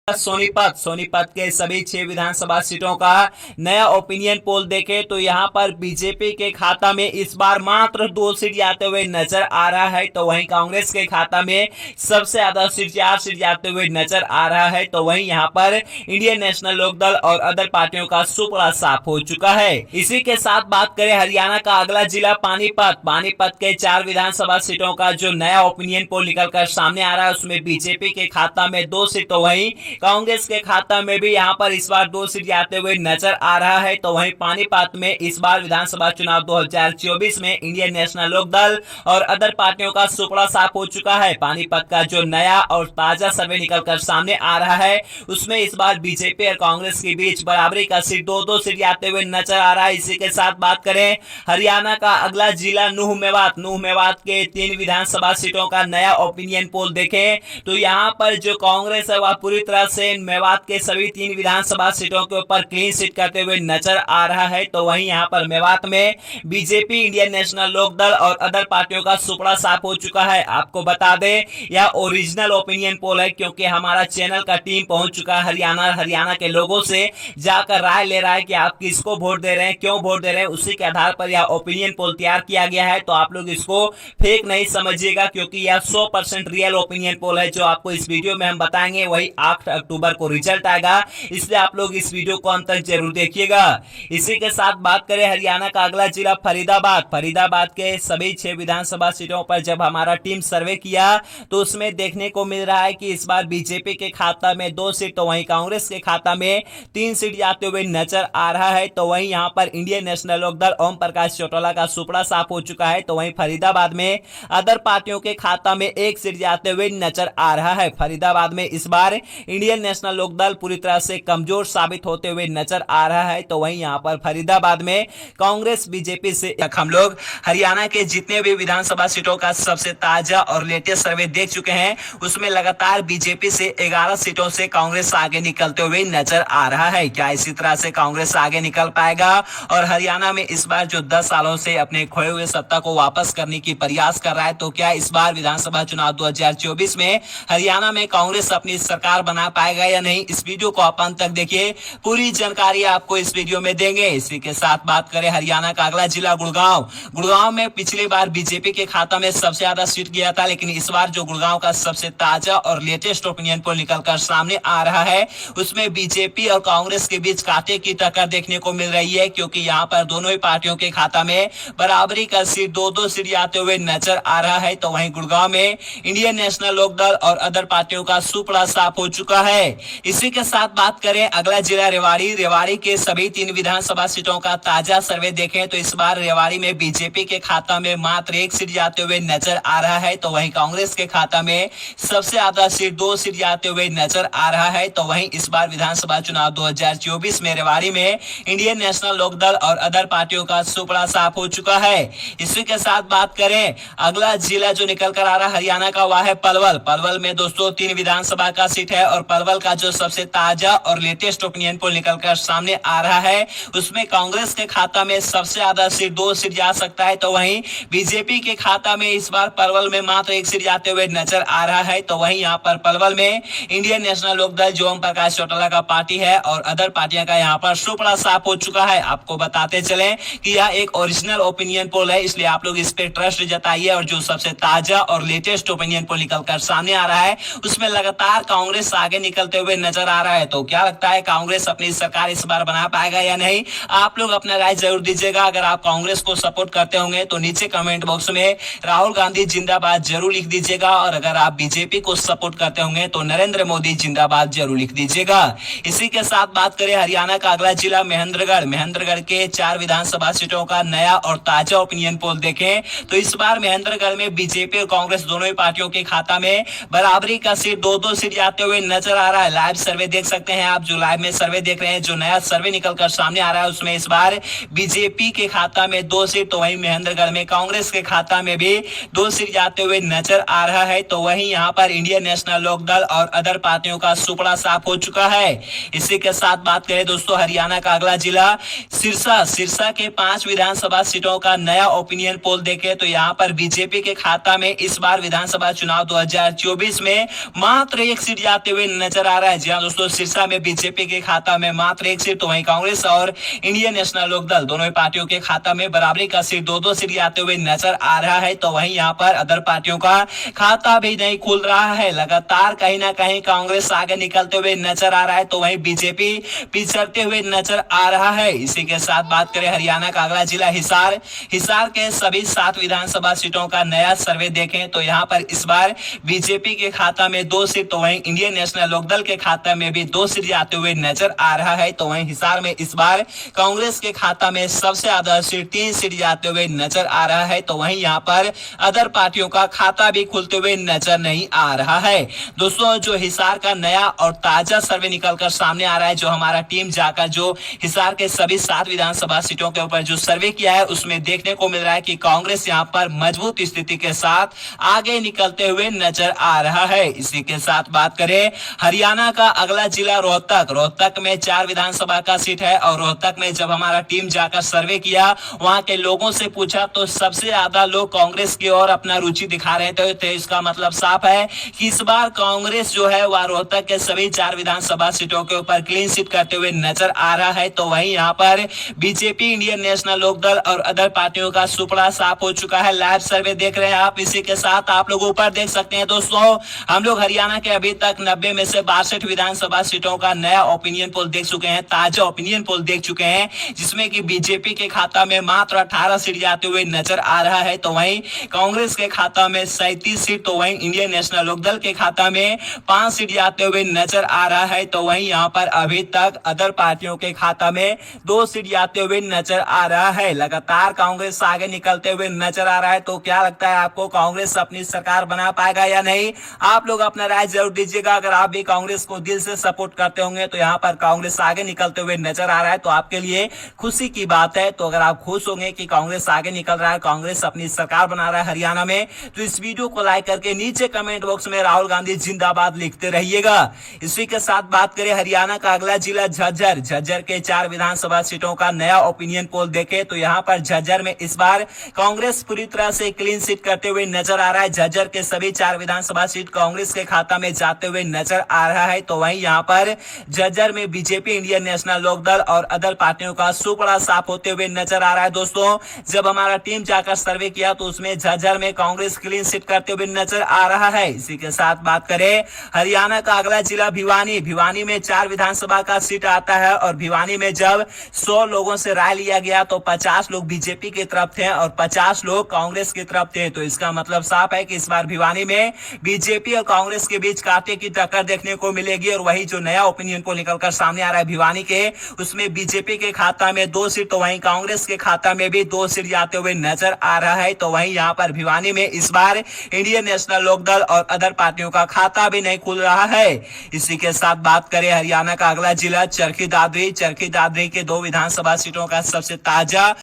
सोनीपत के सभी 6 विधानसभा सीटों का नया ओपिनियन पोल देखें तो यहां पर बीजेपी के खाता में इस बार मात्र 2 सीट जाते हुए नजर आ रहा है, तो वहीं कांग्रेस के खाता में सबसे ज्यादा सीट 4 सीट जाते हुए नजर आ रहा है। तो वहीं यहां पर इंडियन नेशनल लोकदल और अदर पार्टियों का सुपड़ा साफ हो चुका है। इसी के साथ बात करें हरियाणा का अगला जिला पानीपत के 4 विधानसभा सीटों का जो नया ओपिनियन पोल निकलकर सामने आ रहा है उसमें बीजेपी के खाता में 2 सीट, तो वहीं कांग्रेस के खाता में भी यहां पर इस बार 2 सीट जाते हुए नजर आ रहा है। तो वहीं पानीपत में इस बार विधानसभा चुनाव 2024 में इंडियन नेशनल लोकदल और अदर पार्टियों का सुपड़ा साफ हो चुका है। पानीपत का जो नया और ताजा सर्वे निकलकर सामने आ रहा है उसमें इस बार बीजेपी और कांग्रेस के बीच बराबरी का सीट 2-2 सीट जाते हुए नजर आ रहा है। इसी के साथ बात करें हरियाणा का अगला जिला नुह मेवात के 3 विधानसभा सीटों का नया ओपिनियन पोल देखें तो यहां पर जो कांग्रेस है वह पूरी तरह से मेवात के सभी 3 विधानसभा सीटों के ऊपर क्लीन सीट करते हुए नजर आ रहा है। तो वहीं यहां पर मेवात में बीजेपी, इंडियन नेशनल लोकदल और अदर पार्टियों का सुपड़ा साफ हो चुका है। आपको बता दें यह ओरिजिनल ओपिनियन पोल है क्योंकि हमारा चैनल का टीम पहुंच चुका है हरियाणा के लोगों से जाकर राय ले रहा है कि आप किसको वोट दे रहे हैं, क्यों वोट दे रहे हैं। उसी के आधार पर यह ओपिनियन पोल तैयार किया गया है। तो आप लोग इसको फेक नहीं समझिएगा क्योंकि यह 100% रियल ओपिनियन पोल है। जो आपको इस वीडियो में हम बताएंगे वही 8 अक्टूबर को रिजल्ट आएगा, इसलिए आप लोग इस वीडियो को अंत तक जरूर देखिएगा। इसी के साथ बात करें हरियाणा का अगला जिला फरीदाबाद के सभी 6 विधानसभा सीटों पर जब हमारा टीम सर्वे किया तो उसमें देखने को मिल रहा है कि इस बार बीजेपी के खाता में 2 सीट, तो वहीं कांग्रेस के खाता में 3 सीट जाते हुए नजर आ रहा है। तो वहीं यहां पर इंडियन नेशनल लोकदल ओम प्रकाश चौटाला का सुपड़ा साफ हो चुका है। तो वहीं फरीदाबाद में अदर पार्टियों के खाता में 1 सीट जाते हुए नजर आ रहा है। फरीदाबाद में इस बार इंडियन नेशनल लोकदल पूरी तरह से कमजोर साबित होते हुए नजर आ रहा है। तो वहीं यहां पर फरीदाबाद में कांग्रेस बीजेपी से हम लोग हरियाणा के जितने भी विधानसभा सीटों का सबसे ताजा और लेटेस्ट सर्वे देख चुके हैं उसमें लगातार बीजेपी से 11 सीटों से कांग्रेस आगे निकलते हुए नजर आ रहा है। क्या इसी तरह से कांग्रेस आगे निकल पाएगा और हरियाणा में इस बार जो 10 सालों से अपने खोए हुए सत्ता को वापस करने की प्रयास कर रहा है, तो क्या इस बार विधानसभा चुनाव 2024 में हरियाणा में कांग्रेस अपनी सरकार बना पाएगा या नहीं? इस वीडियो को आप अंत तक देखिए, पूरी जानकारी आपको इस वीडियो में देंगे। इसी के साथ बात करें हरियाणा का अगला जिला गुड़गांव में पिछली बार बीजेपी के खाता में सबसे ज्यादा सीट गया था, लेकिन इस बार जो गुड़गांव का सबसे ताजा और लेटेस्ट ओपिनियन पोल निकलकर सामने आ रहा है उसमें बीजेपी और कांग्रेस के बीच कांटे की टक्कर देखने को मिल रही है क्योंकि यहाँ पर दोनों ही पार्टियों के खाता में बराबरी का सीट 2-2 सीट आते हुए नजर आ रहा है। तो वहीं गुड़गांव में इंडियन नेशनल लोकदल और अदर पार्टियों का सुपड़ा साफ हो चुका है। इसी के साथ बात करें अगला जिला रेवाड़ी के सभी 3 विधानसभा सीटों का ताजा सर्वे देखें तो इस बार रेवाड़ी में बीजेपी के खाता में मात्र 1 सीट जाते हुए नजर आ रहा है। तो वहीं कांग्रेस के खाता में सबसे ज्यादा सीट 2 सीट जाते हुए नजर आ रहा है। तो वहीं इस बार विधानसभा चुनाव 2024 में रेवाड़ी में इंडियन नेशनल लोकदल और अदर पार्टियों का सुपड़ा साफ हो चुका है। इसी के साथ बात करें अगला जिला जो निकल कर आ रहा है हरियाणा का वह है पलवल में दोस्तों 3 विधानसभा का सीट है और पलवल का जो सबसे ताजा और लेटेस्ट ओपिनियन पोल निकलकर सामने आ रहा है उसमें कांग्रेस के खाता में सबसे ज्यादा सीट 2 सीट जा सकता है। तो वहीं बीजेपी के खाता में इस बार पलवल में मात्र 1 सीट जाते हुए नजर आ रहा है। तो वहीं यहाँ पर पलवल में इंडियन नेशनल लोकदल जो ओम प्रकाश चौटाला का पार्टी है और अदर पार्टियां का यहाँ पर सुपड़ा साफ हो चुका है। आपको बताते चले कि यह एक ओरिजिनल ओपिनियन पोल है, इसलिए आप लोग इस पे ट्रस्ट जताइए और जो सबसे ताजा और लेटेस्ट ओपिनियन पोल निकलकर सामने आ रहा है उसमें लगातार कांग्रेस आगे निकलते हुए नजर आ रहा है। तो क्या लगता है कांग्रेस अपनी सरकार इस बार बना पाएगा या नहीं? आप लोग अपना राय जरूर दीजिएगा। अगर आप कांग्रेस को सपोर्ट करते होंगे तो नीचे कमेंट बॉक्स में राहुल गांधी जिंदाबाद जरूर लिख दीजिएगा और अगर आप बीजेपी को सपोर्ट करते होंगे तो नरेंद्र मोदी जिंदाबाद जरूर लिख दीजिएगा। इसी के साथ बात करें हरियाणा का अगला जिला महेंद्रगढ़ के 4 विधानसभा सीटों का नया और ताजा ओपिनियन पोल देखें तो इस बार महेंद्रगढ़ में बीजेपी और कांग्रेस दोनों ही पार्टियों के खाता में बराबरी का सीट 2-2 सीट जाते हुए नजर आ रहा है। लाइव सर्वे देख सकते हैं आप, जो लाइव में सर्वे देख रहे हैं, जो नया सर्वे निकलकर सामने आ रहा है उसमें इस बार बीजेपी के खाता में 2 सीट, तो वहीं महेंद्रगढ़ में कांग्रेस के खाता में भी 2 सीट जाते हुए नजर आ रहा है। तो वहीं यहाँ पर इंडियन नेशनल लोकदल और अदर पार्टियों का सुपड़ा साफ हो चुका है। इसी के साथ बात करें दोस्तों हरियाणा का अगला जिला सिरसा के 5 विधानसभा सीटों का नया ओपिनियन पोल देखे तो यहाँ पर बीजेपी के खाता में इस बार विधानसभा चुनाव 2024 में मात्र 1 सीट जाते हुए नजर आ रहा है। जी हाँ दोस्तों, सिरसा में बीजेपी के खाता में मात्र 1 सीट, तो वहीं कांग्रेस और इंडियन नेशनल लोकदल दोनों ही पार्टियों के खाता में बराबरी का सीट 2-2 सीट आते हुए नजर आ रहा है। तो वहीं यहाँ पर अदर पार्टियों का खाता भी नहीं खुल रहा है। लगातार कहीं ना कहीं कांग्रेस आगे निकलते हुए नजर आ रहा है, तो वहीं बीजेपी पिछड़ते हुए नजर आ रहा है। इसी के साथ बात करें हरियाणा का अगला जिला हिसार। हिसार के सभी 7 विधानसभा सीटों का नया सर्वे देखें तो यहाँ पर इस बार बीजेपी के खाता में 2 सीट, तो वहीं इंडियन नेशनल लोकदल के खाता में भी 2 सीट आते हुए नजर आ रहा है। तो वहीं हिसार में इस बार कांग्रेस के खाता में सबसे ज्यादा सीट 3 सीट आते हुए नजर आ रहा है। तो वहीं यहाँ पर अदर पार्टियों का खाता भी खुलते हुए नजर नहीं आ रहा है। दोस्तों, जो हिसार का नया और ताजा सर्वे निकलकर सामने आ रहा है, जो हमारा टीम जाकर जो हिसार के सभी 7 विधानसभा सीटों के ऊपर जो सर्वे किया है, उसमें देखने को मिल रहा है कि कांग्रेस यहाँ पर मजबूत स्थिति के साथ आगे निकलते हुए नजर आ रहा है। इसी के साथ बात करें हरियाणा का अगला जिला रोहतक। रोहतक में 4 विधानसभा का सीट है और रोहतक में जब हमारा टीम जाकर सर्वे किया, वहां के लोगों से पूछा तो सबसे ज्यादा लोग कांग्रेस की ओर अपना रुचि दिखा रहे थे। तो इसका मतलब साफ है कि इस बार कांग्रेस जो है वह रोहतक के सभी 4 विधानसभा सीटों के ऊपर क्लीन सीट करते हुए नजर आ रहा है। तो वहीं यहाँ पर बीजेपी, इंडियन नेशनल लोकदल और अदर पार्टियों का सुपड़ा साफ हो चुका है। लाइव सर्वे देख रहे हैं आप। इसी के साथ आप लोग ऊपर देख सकते हैं दोस्तों, हम लोग हरियाणा के अभी तक 90 में से 62 विधानसभा सीटों का नया ओपिनियन पोल देख चुके हैं, ताजा ओपिनियन पोल देख चुके हैं, जिसमें कि बीजेपी के खाता में मात्र 18 सीट आते हुए नजर आ रहा है। तो वहीं कांग्रेस के खाता में 37 सीट, तो वहीं इंडियन नेशनल लोकदल के खाता में 5 सीट आते हुए नजर आ रहा है। तो वहीं यहाँ पर अभी तक अदर पार्टियों के खाता में 2 सीट आते हुए नजर आ रहा है। लगातार कांग्रेस आगे निकलते हुए नजर आ रहा है। तो क्या लगता है आपको, कांग्रेस अपनी सरकार बना पाएगा या नहीं? आप लोग अपना राय जरूर दीजिएगा। अगर आप भी कांग्रेस को दिल से सपोर्ट करते होंगे तो यहाँ पर कांग्रेस आगे निकलते हुए नजर आ रहा है, तो आपके लिए खुशी की बात है। तो अगर आप खुश होंगे कि कांग्रेस आगे निकल रहा है, कांग्रेस अपनी सरकार बना रहा है हरियाणा में, तो इस वीडियो को लाइक करके नीचे कमेंट बॉक्स में राहुल गांधी जिंदाबाद लिखते रहिएगा। इसी के साथ बात करें हरियाणा का अगला जिला झज्जर। झज्जर के 4 विधानसभा सीटों का नया ओपिनियन पोल देखे तो यहाँ पर झज्जर में इस बार कांग्रेस पूरी तरह से क्लीन सीट करते हुए नजर आ रहा है। झज्जर के सभी 4 विधानसभा सीट कांग्रेस के खाता में जाते हुए नजर आ रहा है। तो वहीं यहाँ पर झज्जर में बीजेपी, इंडियन नेशनल लोकदल और अदर पार्टियों का सुपड़ा साफ होते हुए नजर आ रहा है। दोस्तों, जब हमारा टीम जाकर सर्वे किया तो उसमें झज्जर में कांग्रेस क्लीन सीट करते हुए नजर आ रहा है। इसी के साथ बात करें हरियाणा का अगला जिला भिवानी। भिवानी में 4 विधानसभा का सीट आता है और भिवानी में जब 100 लोगों से राय लिया गया तो 50 लोग बीजेपी की तरफ थे और 50 लोग कांग्रेस की तरफ थे। तो इसका मतलब साफ है कि इस बार भिवानी में बीजेपी और कांग्रेस के बीच कांटे की टक्कर देखने को मिलेगी। और वही जो नया ओपिनियन पोल निकलकर सामने आ रहा है भिवानी के, उसमें बीजेपी के खाता में 2 सीट, तो वहीं कांग्रेस के खाता में भी 2 सीट आते हुए नजर आ रहा है। तो वहीं यहाँ पर भिवानी में इस बार इंडियन नेशनल लोकदल और अदर पार्टियों का खाता भी नहीं खुल रहा है। इसी के साथ बात करें हरियाणा का अगला जिला चरखी दादरी। चरखी दादरी के 2 विधानसभा सीटों का सबसे ताजा